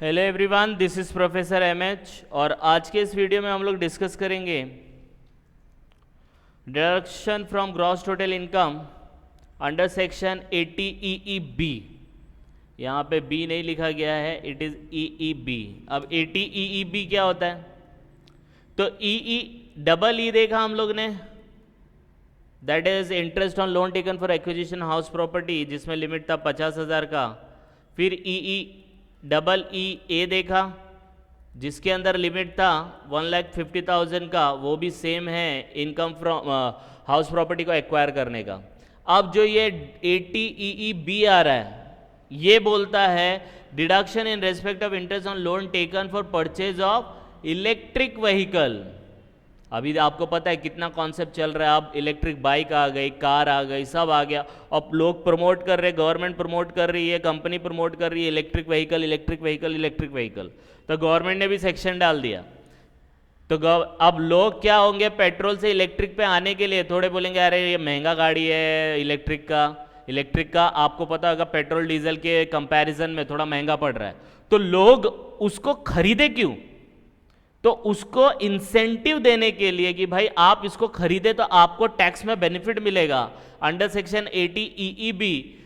Hello everyone, this is professor MH और आज के इस वीडियो में हम लोग डिस्कस करेंगे deduction from gross total income under section 80 B. यहाँ पे बी नहीं लिखा गया है, इट इज़ बी। अब 80 बी क्या होता है? तो डबल ई देखा हम लोग ने, that is interest on loan taken for acquisition house property, जिसमें लिमिट था 50,000 का। फिर डबल ए देखा, जिसके अंदर लिमिट था 1,50,000 का, वो भी सेम है इनकम फ्रॉम हाउस प्रॉपर्टी को एक्वायर करने का। अब जो ये 80 बी आ रहा है, ये बोलता है deduction in respect of interest on loan taken for purchase of electric vehicle. अभी आपको पता है कितना कॉन्सेप्ट चल रहा है, अब इलेक्ट्रिक बाइक आ गई, कार आ गई, सब आ गया। अब लोग प्रमोट कर रहे हैं, गवर्नमेंट प्रमोट कर रही है, कंपनी प्रमोट कर रही है electric vehicle, electric vehicle, electric vehicle. तो गवर्नमेंट ने भी सेक्शन डाल दिया। तो अब लोग क्या होंगे, पेट्रोल से इलेक्ट्रिक पे आने के लिए थोड़े बोलेंगे अरे ये महंगा गाड़ी है इलेक्ट्रिक का आपको पता होगा पेट्रोल डीजल के कंपैरिजन में थोड़ा महंगा पड़ रहा है। तो लोग उसको खरीदे क्यों? तो उसको इंसेंटिव देने के लिए कि भाई आप इसको खरीदे तो आपको टैक्स में बेनिफिट मिलेगा अंडर सेक्शन 80 बी।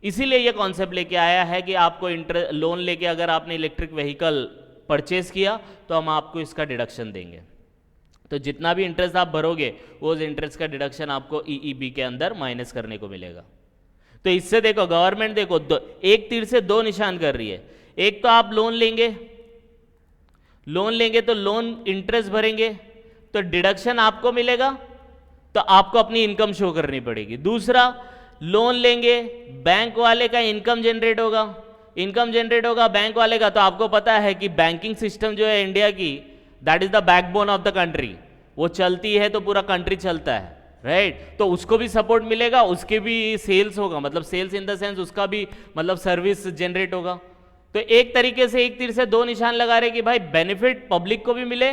इसीलिए ये कॉन्सेप्ट लेके आया है कि आपको लोन लेके अगर आपने इलेक्ट्रिक व्हीकल परचेज किया तो हम आपको इसका डिडक्शन देंगे। तो जितना भी इंटरेस्ट आप भरोगे वो इंटरेस्ट का डिडक्शन आपको बी के अंदर माइनस करने को मिलेगा। तो इससे देखो गवर्नमेंट देखो एक तीर से दो निशान कर रही है। एक तो आप लोन लेंगे तो लोन इंटरेस्ट भरेंगे तो डिडक्शन आपको मिलेगा, तो आपको अपनी इनकम शो करनी पड़ेगी। दूसरा, लोन लेंगे, बैंक वाले का इनकम जनरेट होगा बैंक वाले का। तो आपको पता है कि बैंकिंग सिस्टम जो है इंडिया की, that is the backbone of the country. वो चलती है तो पूरा कंट्री चलता है, राइट? तो उसको भी सपोर्ट मिलेगा, उसके भी सेल्स होगा, मतलब सेल्स इन द सेंस उसका भी मतलब सर्विस जनरेट होगा। तो एक तरीके से एक तीर से दो निशान लगा रहे कि भाई बेनिफिट पब्लिक को भी मिले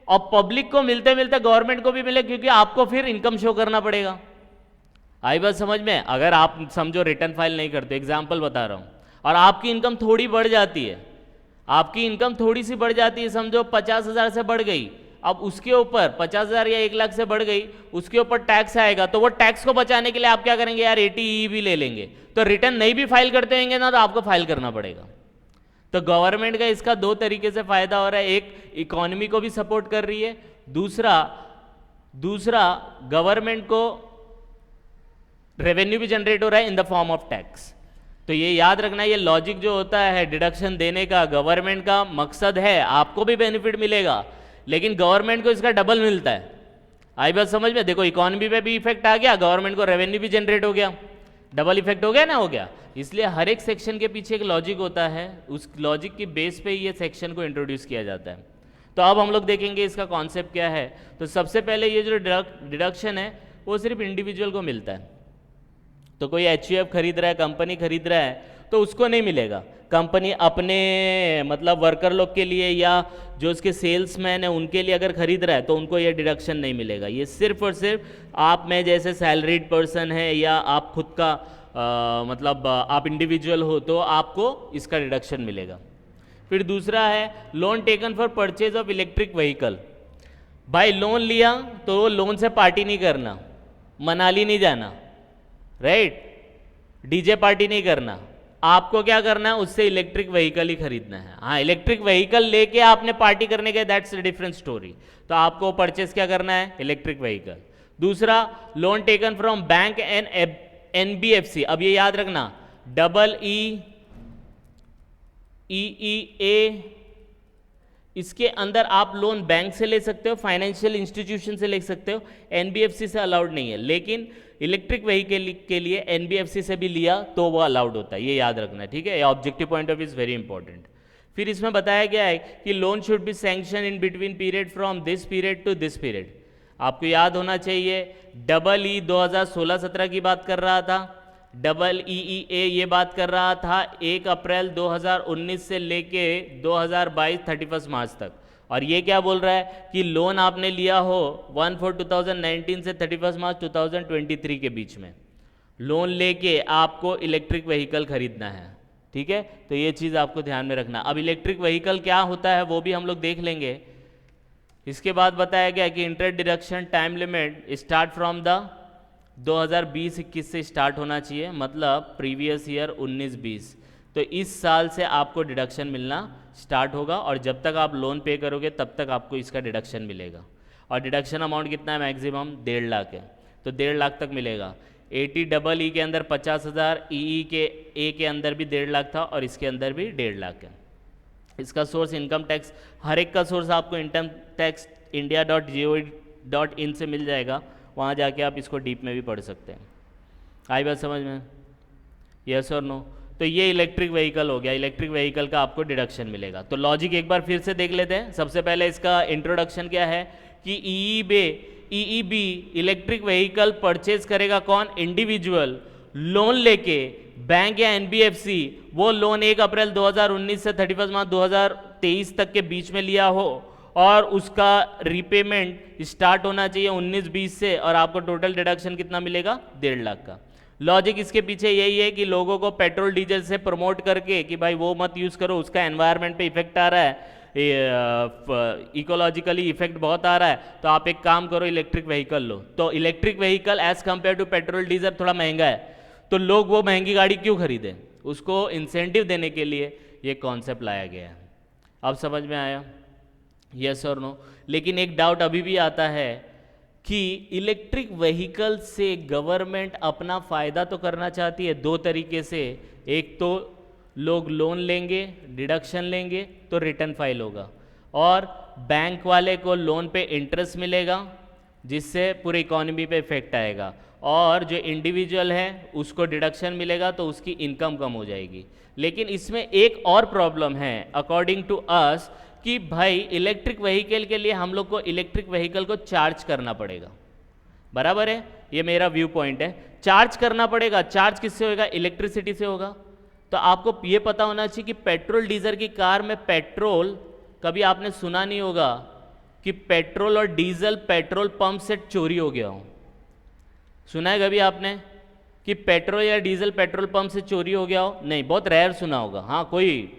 और पब्लिक को मिलते मिलते गवर्नमेंट को भी मिले, क्योंकि आपको फिर इनकम शो करना पड़ेगा। आई बात समझ में? अगर आप समझो रिटर्न फाइल नहीं करते, एग्जाम्पल बता रहा हूं, और आपकी इनकम थोड़ी बढ़ जाती है, आपकी इनकम थोड़ी सी बढ़ जाती है, समझो 50,000 से बढ़ गई, अब उसके ऊपर 50,000 या 1 लाख से बढ़ गई, उसके ऊपर टैक्स आएगा। तो वो टैक्स को बचाने के लिए आप क्या करेंगे यार, 80 भी ले लेंगे। तो रिटर्न नहीं भी फाइल करते होंगे ना, तो आपको फाइल करना पड़ेगा। तो गवर्नमेंट का इसका दो तरीके से फायदा हो रहा है, एक इकोनॉमी को भी सपोर्ट कर रही है, दूसरा गवर्नमेंट को रेवेन्यू भी जनरेट हो रहा है in the form of tax. तो ये याद रखना, ये लॉजिक जो होता है डिडक्शन देने का, गवर्नमेंट का मकसद है आपको भी बेनिफिट मिलेगा, लेकिन गवर्नमेंट को इसका डबल मिलता है। आई बात समझ में? देखो इकोनॉमी पे भी इफेक्ट आ गया, गवर्नमेंट को रेवेन्यू भी जनरेट हो गया, डबल इफेक्ट हो गया ना, हो गया। इसलिए हर एक सेक्शन के पीछे एक लॉजिक होता है, उस लॉजिक की बेस पे ही ये सेक्शन को इंट्रोड्यूस किया जाता है। तो अब हम लोग देखेंगे इसका कॉन्सेप्ट क्या है। तो सबसे पहले ये जो डिडक्शन है वो सिर्फ इंडिविजुअल को मिलता है। तो कोई HUF खरीद रहा है, कंपनी खरीद रहा है, तो उसको नहीं मिलेगा। कंपनी अपने मतलब वर्कर लोग के लिए या जो उसके सेल्समैन है उनके लिए अगर खरीद रहा है तो उनको ये डिडक्शन नहीं मिलेगा। ये सिर्फ और सिर्फ आप में जैसे सैलरीड पर्सन है या आप खुद का मतलब आप इंडिविजुअल हो तो आपको इसका डिडक्शन मिलेगा। फिर दूसरा है loan taken for purchase of electric vehicle. भाई लोन लिया तो लोन से पार्टी नहीं करना, मनाली नहीं जाना, राइट? डीजे पार्टी नहीं करना, आपको क्या करना है, उससे इलेक्ट्रिक व्हीकल ही खरीदना है। हाँ, इलेक्ट्रिक व्हीकल लेके आपने पार्टी करने के, दैट्स अ डिफरेंट स्टोरी। तो आपको परचेज क्या करना है, इलेक्ट्रिक व्हीकल। दूसरा, loan taken from bank and NBFC। अब ये याद रखना, डबल ए, इसके अंदर आप लोन बैंक से ले सकते हो, फाइनेंशियल इंस्टीट्यूशन से ले सकते हो, NBFC से अलाउड नहीं है। लेकिन इलेक्ट्रिक व्हीकल के लिए NBFC से भी लिया तो वो अलाउड होता है, ये याद रखना है, ठीक है? Objective point of view is very important. फिर इसमें बताया गया है कि loan should be sanction in between period from this period to this period. आपको याद होना चाहिए, डबल ई 2016-17 की बात कर रहा था, डबल EEA ये बात कर रहा था 1 अप्रैल 2019 से लेके 2022 31 मार्च तक। और ये क्या बोल रहा है कि लोन आपने लिया हो 1/4/2019 से 31 मार्च 2023 के बीच में, लोन लेके आपको इलेक्ट्रिक व्हीकल खरीदना है। ठीक है, तो ये चीज़ आपको ध्यान में रखना। अब इलेक्ट्रिक व्हीकल क्या होता है वो भी हम लोग देख लेंगे। इसके बाद बताया गया कि interest deduction time limit start from the 2020-21 से स्टार्ट होना चाहिए, मतलब प्रीवियस ईयर 19-20। तो इस साल से आपको डिडक्शन मिलना स्टार्ट होगा और जब तक आप लोन पे करोगे तब तक आपको इसका डिडक्शन मिलेगा। और डिडक्शन अमाउंट कितना है? मैक्सिमम 1.5 लाख है, तो 1.5 लाख तक मिलेगा। 80EE के अंदर 50,000, EE के ए के अंदर भी 1.5 लाख था और इसके अंदर भी 1.5 लाख है। इसका सोर्स इनकम टैक्स, हर एक का सोर्स आपको इनकम टैक्स india.gov.in से मिल जाएगा, वहाँ जाके आप इसको डीप में भी पढ़ सकते हैं। आई बात समझ में? यस और नो? तो ये इलेक्ट्रिक व्हीकल हो गया, इलेक्ट्रिक व्हीकल का आपको डिडक्शन मिलेगा। तो लॉजिक एक बार फिर से देख लेते हैं। सबसे पहले इसका इंट्रोडक्शन क्या है कि ईईबी इलेक्ट्रिक व्हीकल परचेज करेगा कौन? इंडिविजुअल लोन लेके, बैंक या एनबीएफसी, वो लोन 1 अप्रैल 2019 से 31 मार्च 2023 तक के बीच में लिया हो और उसका रीपेमेंट स्टार्ट होना चाहिए 19-20 से, और आपको टोटल डिडक्शन कितना मिलेगा? 1.5 लाख का। लॉजिक इसके पीछे यही है कि लोगों को पेट्रोल डीजल से प्रमोट करके कि भाई वो मत यूज़ करो, उसका एनवायरनमेंट पे इफेक्ट आ रहा है, इकोलॉजिकली इफेक्ट बहुत आ रहा है, तो आप एक काम करो इलेक्ट्रिक व्हीकल लो। तो electric vehicle as compare to petrol diesel थोड़ा महंगा है, तो लोग वो महंगी गाड़ी क्यों खरीदें? उसको इंसेंटिव देने के लिए ये कॉन्सेप्ट लाया गया है। अब समझ में आया? यस और नो? लेकिन एक डाउट अभी भी आता है कि इलेक्ट्रिक व्हीकल से गवर्नमेंट अपना फ़ायदा तो करना चाहती है 2 तरीके से। एक तो लोग लोन लेंगे, डिडक्शन लेंगे तो रिटर्न फाइल होगा, और बैंक वाले को लोन पे इंटरेस्ट मिलेगा जिससे पूरी इकोनॉमी पे इफेक्ट आएगा, और जो इंडिविजुअल है उसको डिडक्शन मिलेगा तो उसकी इनकम कम हो जाएगी। लेकिन इसमें एक और प्रॉब्लम है अकॉर्डिंग टू अस कि भाई इलेक्ट्रिक व्हीकल के लिए हम लोग को इलेक्ट्रिक व्हीकल को चार्ज करना पड़ेगा। बराबर है? ये मेरा व्यू पॉइंट है, चार्ज करना पड़ेगा। चार्ज किससे होगा? इलेक्ट्रिसिटी से होगा। तो आपको ये पता होना चाहिए कि पेट्रोल डीजल की कार में पेट्रोल, कभी आपने सुना नहीं होगा कि पेट्रोल और डीजल पेट्रोल पंप से चोरी हो गया हो। सुना है कभी आपने कि पेट्रोल या डीजल पेट्रोल पंप से चोरी हो गया हो? नहीं, बहुत रेयर सुना होगा। हाँ, कोई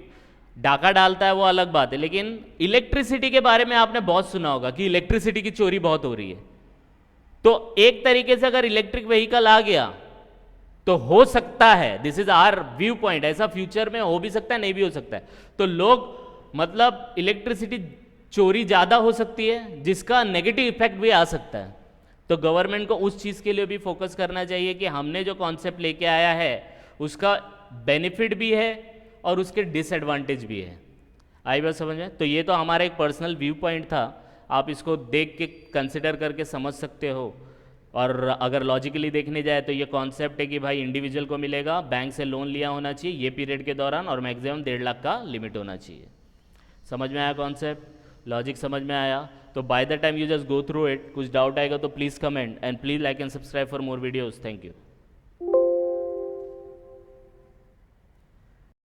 डाका डालता है वो अलग बात है, लेकिन इलेक्ट्रिसिटी के बारे में आपने बहुत सुना होगा कि इलेक्ट्रिसिटी की चोरी बहुत हो रही है। तो एक तरीके से अगर इलेक्ट्रिक व्हीकल आ गया तो हो सकता है, this is our view point, ऐसा फ्यूचर में हो भी सकता है, नहीं भी हो सकता है, तो लोग मतलब इलेक्ट्रिसिटी चोरी ज़्यादा हो सकती है जिसका नेगेटिव इफेक्ट भी आ सकता है। तो गवर्नमेंट को उस चीज़ के लिए भी फोकस करना चाहिए कि हमने जो कॉन्सेप्ट लेके आया है उसका बेनिफिट भी है और उसके डिसएडवांटेज भी है। आई बात समझ में? तो ये तो हमारा एक पर्सनल व्यू पॉइंट था, आप इसको देख के कंसिडर करके समझ सकते हो। और अगर लॉजिकली देखने जाए तो ये कॉन्सेप्ट है कि भाई इंडिविजुअल को मिलेगा, बैंक से लोन लिया होना चाहिए ये पीरियड के दौरान, और मैक्सिमम 1.5 लाख का लिमिट होना चाहिए। समझ में आया कॉन्सेप्ट? लॉजिक समझ में आया? तो by the time you just go through it, कुछ डाउट आएगा तो please comment, and please like and subscribe for more videos. Thank you.